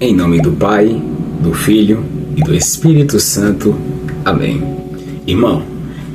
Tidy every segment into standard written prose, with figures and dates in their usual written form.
Em nome do Pai, do Filho e do Espírito Santo. Amém. Irmão,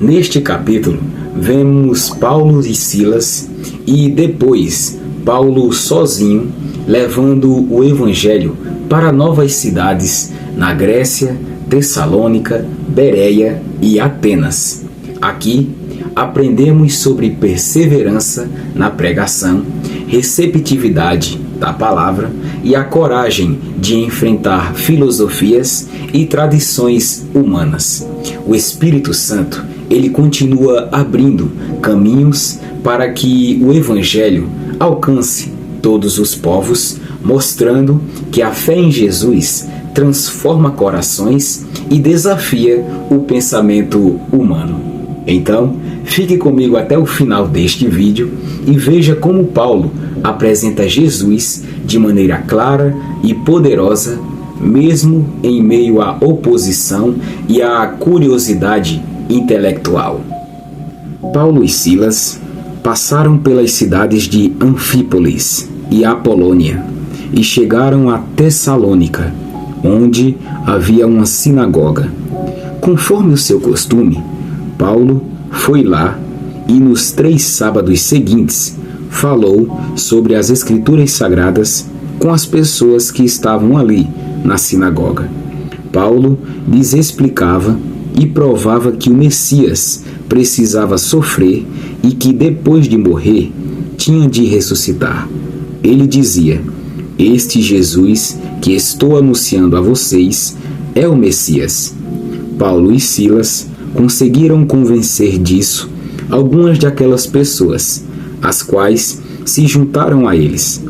neste capítulo vemos Paulo e Silas e depois Paulo sozinho levando o Evangelho para novas cidades na Grécia, Tessalônica, Bereia e Atenas. Aqui aprendemos sobre perseverança na pregação, receptividade da palavra e a coragem de enfrentar filosofias e tradições humanas. O Espírito Santo, ele continua abrindo caminhos para que o Evangelho alcance todos os povos, mostrando que a fé em Jesus transforma corações e desafia o pensamento humano. Então, fique comigo até o final deste vídeo e veja como Paulo apresenta Jesus de maneira clara e poderosa, mesmo em meio à oposição e à curiosidade intelectual. Paulo e Silas passaram pelas cidades de Anfípolis e Apolônia e chegaram a Tessalônica, onde havia uma sinagoga. Conforme o seu costume, Paulo foi lá e nos 3 sábados seguintes falou sobre as Escrituras Sagradas com as pessoas que estavam ali na sinagoga. Paulo lhes explicava e provava que o Messias precisava sofrer e que depois de morrer tinha de ressuscitar. Ele dizia: "Este Jesus que estou anunciando a vocês é o Messias." Paulo e Silas conseguiram convencer disso algumas daquelas pessoas, as quais se juntaram a eles.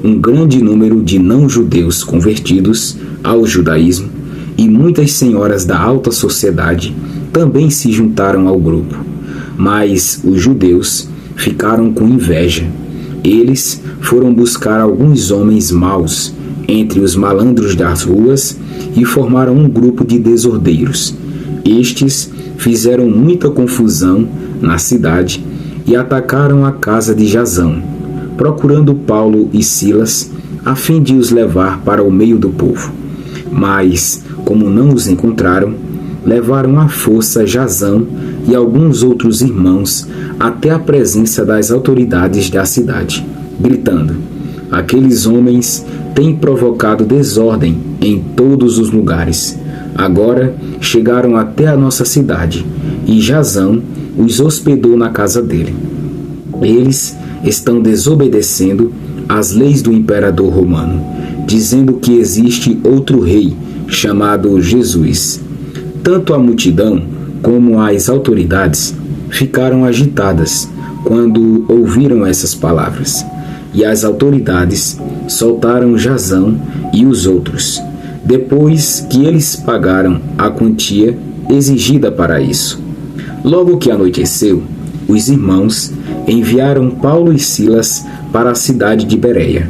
Um grande número de não-judeus convertidos ao judaísmo e muitas senhoras da alta sociedade também se juntaram ao grupo. Mas os judeus ficaram com inveja. Eles foram buscar alguns homens maus entre os malandros das ruas e formaram um grupo de desordeiros. Estes fizeram muita confusão na cidade e atacaram a casa de Jasão, procurando Paulo e Silas a fim de os levar para o meio do povo. Mas, como não os encontraram, levaram à força Jasão e alguns outros irmãos até a presença das autoridades da cidade, gritando: "Aqueles homens têm provocado desordem em todos os lugares. Agora chegaram até a nossa cidade e Jasão os hospedou na casa dele. Eles estão desobedecendo às leis do imperador romano, dizendo que existe outro rei chamado Jesus." Tanto a multidão como as autoridades ficaram agitadas quando ouviram essas palavras, e as autoridades soltaram Jasão e os outros, depois que eles pagaram a quantia exigida para isso. Logo que anoiteceu, os irmãos enviaram Paulo e Silas para a cidade de Bereia.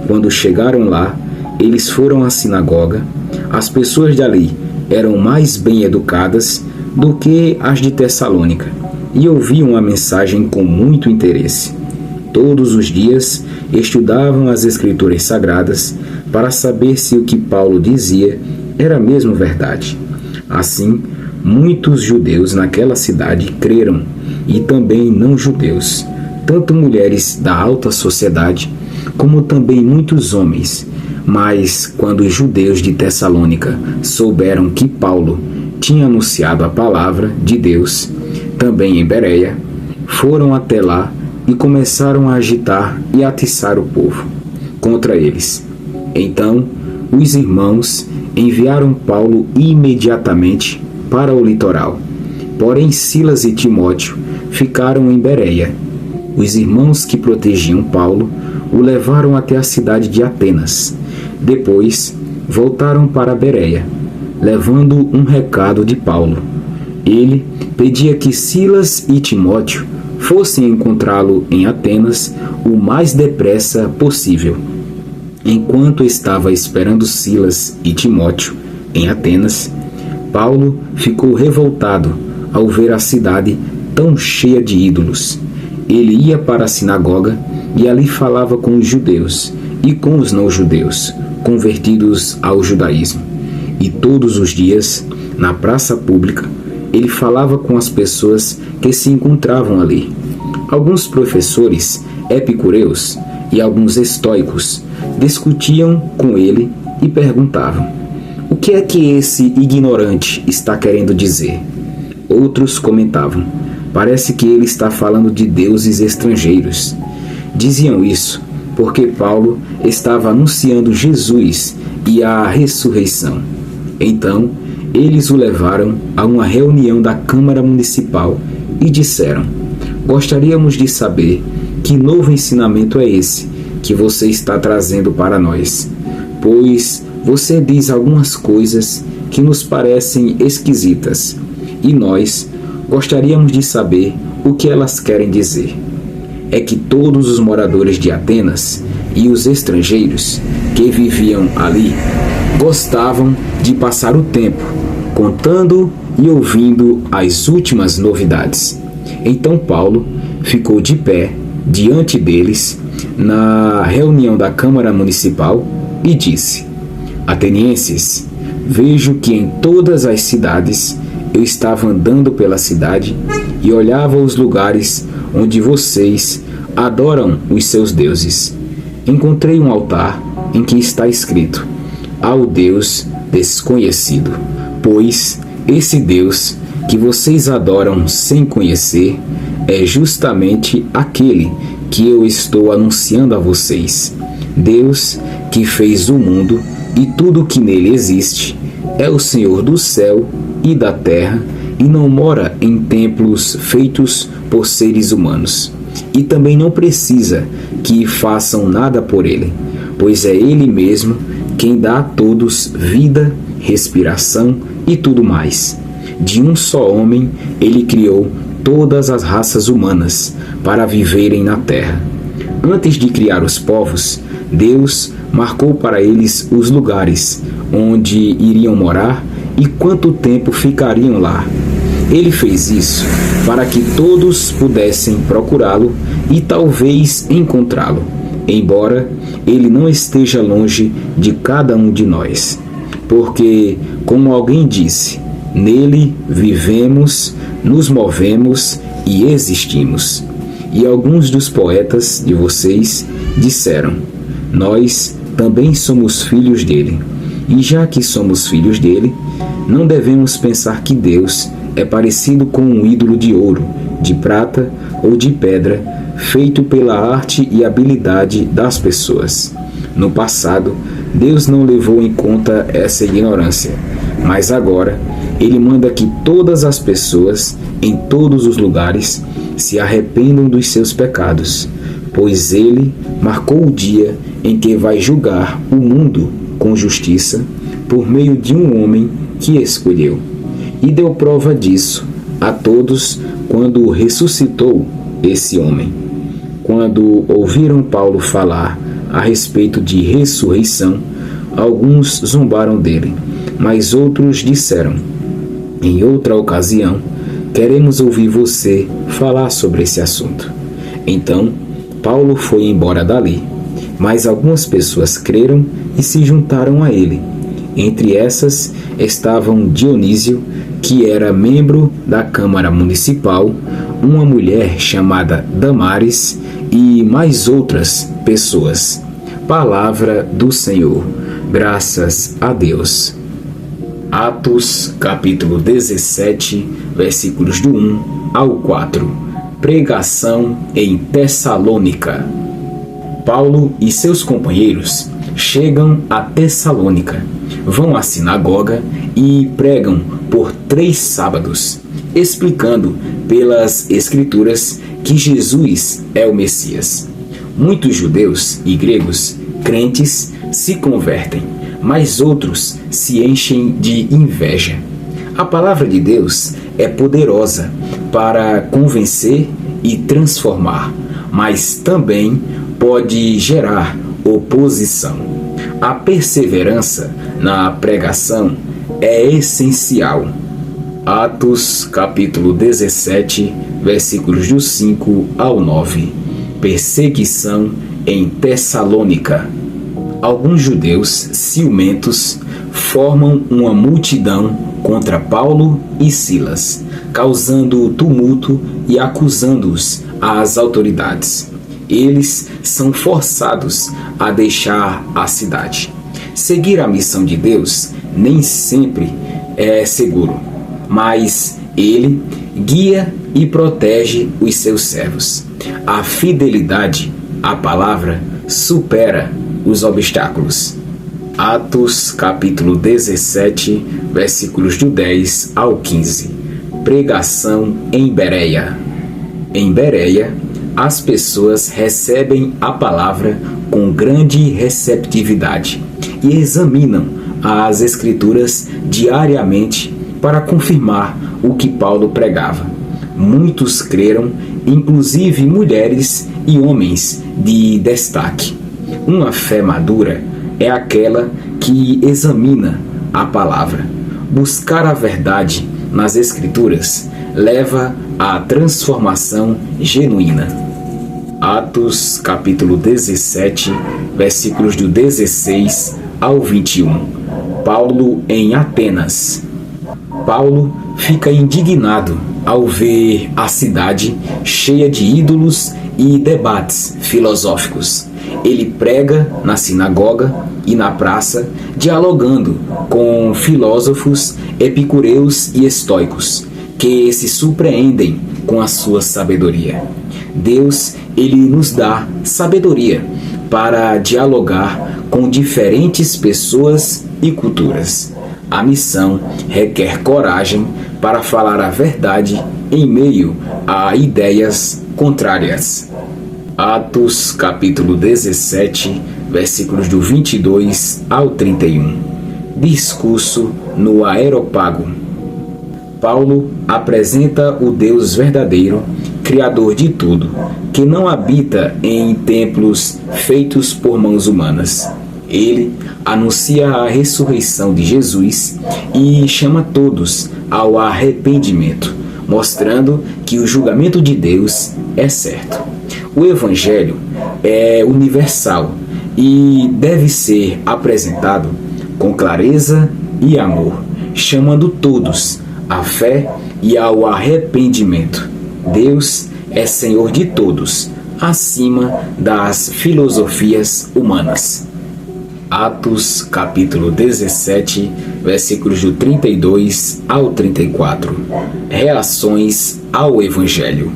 Quando chegaram lá, eles foram à sinagoga. As pessoas dali eram mais bem educadas do que as de Tessalônica e ouviam a mensagem com muito interesse. Todos os dias estudavam as Escrituras Sagradas para saber se o que Paulo dizia era mesmo verdade. Assim, muitos judeus naquela cidade creram, e também não-judeus, tanto mulheres da alta sociedade, como também muitos homens. Mas quando os judeus de Tessalônica souberam que Paulo tinha anunciado a palavra de Deus, também em Bereia, foram até lá e começaram a agitar e atiçar o povo contra eles. Então, os irmãos enviaram Paulo imediatamente para o litoral. Porém, Silas e Timóteo ficaram em Bereia. Os irmãos que protegiam Paulo o levaram até a cidade de Atenas. Depois, voltaram para Bereia, levando um recado de Paulo. Ele pedia que Silas e Timóteo fossem encontrá-lo em Atenas o mais depressa possível. Enquanto estava esperando Silas e Timóteo em Atenas, Paulo ficou revoltado ao ver a cidade tão cheia de ídolos. Ele ia para a sinagoga e ali falava com os judeus e com os não-judeus, convertidos ao judaísmo. E todos os dias, na praça pública, ele falava com as pessoas que se encontravam ali. Alguns professores epicureus e alguns estoicos discutiam com ele e perguntavam: o que é que esse ignorante está querendo dizer? Outros comentavam: parece que ele está falando de deuses estrangeiros. Diziam isso porque Paulo estava anunciando Jesus e a ressurreição. Então, eles o levaram a uma reunião da Câmara Municipal e disseram: gostaríamos de saber que novo ensinamento é esse que você está trazendo para nós, pois você diz algumas coisas que nos parecem esquisitas e nós gostaríamos de saber o que elas querem dizer. É que todos os moradores de Atenas e os estrangeiros que viviam ali gostavam de passar o tempo contando e ouvindo as últimas novidades. Então Paulo ficou de pé diante deles na reunião da Câmara Municipal e disse: atenienses, vejo que em todas as cidades eu estava andando pela cidade e olhava os lugares onde vocês adoram os seus deuses. Encontrei um altar em que está escrito: ao Deus desconhecido. Pois esse Deus que vocês adoram sem conhecer é justamente aquele que eu estou anunciando a vocês. Deus que fez o mundo e tudo o que nele existe, é o Senhor do céu e da terra e não mora em templos feitos por seres humanos. E também não precisa que façam nada por ele, pois é ele mesmo quem dá a todos vida, respiração e tudo mais. De um só homem ele criou todas as raças humanas para viverem na terra. Antes de criar os povos, Deus marcou para eles os lugares onde iriam morar e quanto tempo ficariam lá. Ele fez isso para que todos pudessem procurá-lo e talvez encontrá-lo, embora ele não esteja longe de cada um de nós. Porque, como alguém disse, nele vivemos, nos movemos e existimos. E alguns dos poetas de vocês disseram: nós também somos filhos dele. E já que somos filhos dele, não devemos pensar que Deus é parecido com um ídolo de ouro, de prata ou de pedra, feito pela arte e habilidade das pessoas. No passado, Deus não levou em conta essa ignorância, mas agora Ele manda que todas as pessoas, em todos os lugares, se arrependam dos seus pecados, pois Ele marcou o dia em que vai julgar o mundo com justiça por meio de um homem que escolheu. E deu prova disso a todos quando ressuscitou esse homem. Quando ouviram Paulo falar a respeito de ressurreição, alguns zombaram dele, mas outros disseram: em outra ocasião, queremos ouvir você falar sobre esse assunto. Então, Paulo foi embora dali, mas algumas pessoas creram e se juntaram a ele. Entre essas estavam Dionísio, que era membro da Câmara Municipal, uma mulher chamada Damares e mais outras pessoas. Palavra do Senhor. Graças a Deus. Atos, capítulo 17, versículos do 1 ao 4. Pregação em Tessalônica. Paulo e seus companheiros chegam a Tessalônica, vão à sinagoga e pregam por 3 sábados, explicando pelas Escrituras que Jesus é o Messias. Muitos judeus e gregos crentes se convertem, mas outros se enchem de inveja. A palavra de Deus é poderosa para convencer e transformar, mas também pode gerar oposição. A perseverança na pregação é essencial. Atos, capítulo 17, versículos do 5 ao 9. Perseguição em Tessalônica. alguns judeus ciumentos formam uma multidão contra Paulo e Silas, causando tumulto e acusando-os às autoridades. Eles são forçados a deixar a cidade. Seguir a missão de Deus nem sempre é seguro, mas Ele guia e protege os seus servos. A fidelidade à palavra supera os obstáculos. Atos capítulo 17, versículos do 10 ao 15. Pregação em Bereia. Em Bereia, as pessoas recebem a palavra com grande receptividade e examinam as Escrituras diariamente para confirmar o que Paulo pregava. Muitos creram, inclusive mulheres e homens de destaque. Uma fé madura é aquela que examina a palavra. Buscar a verdade nas Escrituras leva à transformação genuína. Atos capítulo 17, versículos do 16 ao 21. Paulo em Atenas. Paulo fica indignado ao ver a cidade cheia de ídolos e debates filosóficos. Ele prega na sinagoga e na praça, dialogando com filósofos epicureus e estoicos, que se surpreendem com a sua sabedoria. Deus, Ele nos dá sabedoria para dialogar com diferentes pessoas e culturas. A missão requer coragem para falar a verdade em meio a ideias contrárias. Atos capítulo 17, versículos do 22 ao 31. Discurso no Areópago. Paulo apresenta o Deus verdadeiro, Criador de tudo, que não habita em templos feitos por mãos humanas. Ele anuncia a ressurreição de Jesus e chama todos ao arrependimento, mostrando que o julgamento de Deus é certo. O Evangelho é universal e deve ser apresentado com clareza e amor, chamando todos à fé e ao arrependimento. Deus é Senhor de todos, acima das filosofias humanas. Atos capítulo 17, versículos do 32 ao 34. Reações ao Evangelho.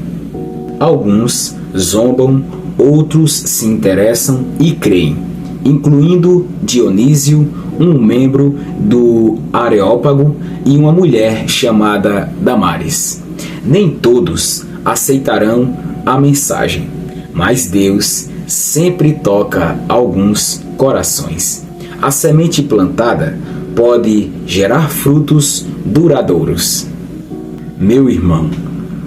Alguns zombam, outros se interessam e creem, incluindo Dionísio, um membro do Areópago, e uma mulher chamada Damares. Nem todos aceitarão a mensagem, mas Deus sempre toca alguns corações. A semente plantada pode gerar frutos duradouros. Meu irmão,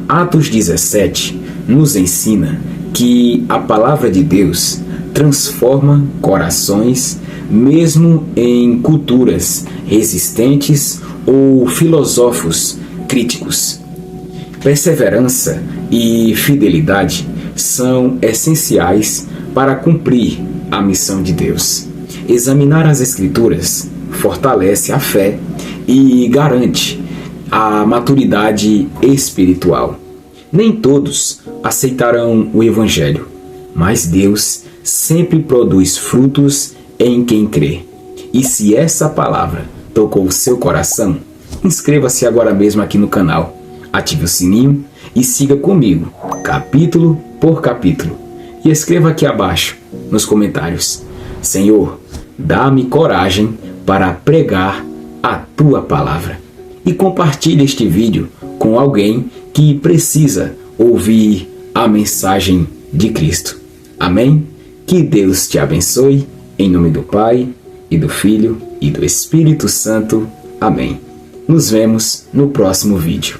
Atos 17 nos ensina que a palavra de Deus transforma corações, mesmo em culturas resistentes ou filósofos críticos. Perseverança e fidelidade são essenciais para cumprir a missão de Deus. Examinar as Escrituras fortalece a fé e garante a maturidade espiritual. Nem todos aceitarão o Evangelho, mas Deus sempre produz frutos em quem crê. E se essa palavra tocou o seu coração, inscreva-se agora mesmo aqui no canal, ative o sininho e siga comigo, capítulo por capítulo. E escreva aqui abaixo, nos comentários: Senhor, dá-me coragem para pregar a Tua palavra. E compartilhe este vídeo com alguém que precisa ouvir a mensagem de Cristo. Amém? Que Deus te abençoe, em nome do Pai, e do Filho, e do Espírito Santo. Amém. Nos vemos no próximo vídeo.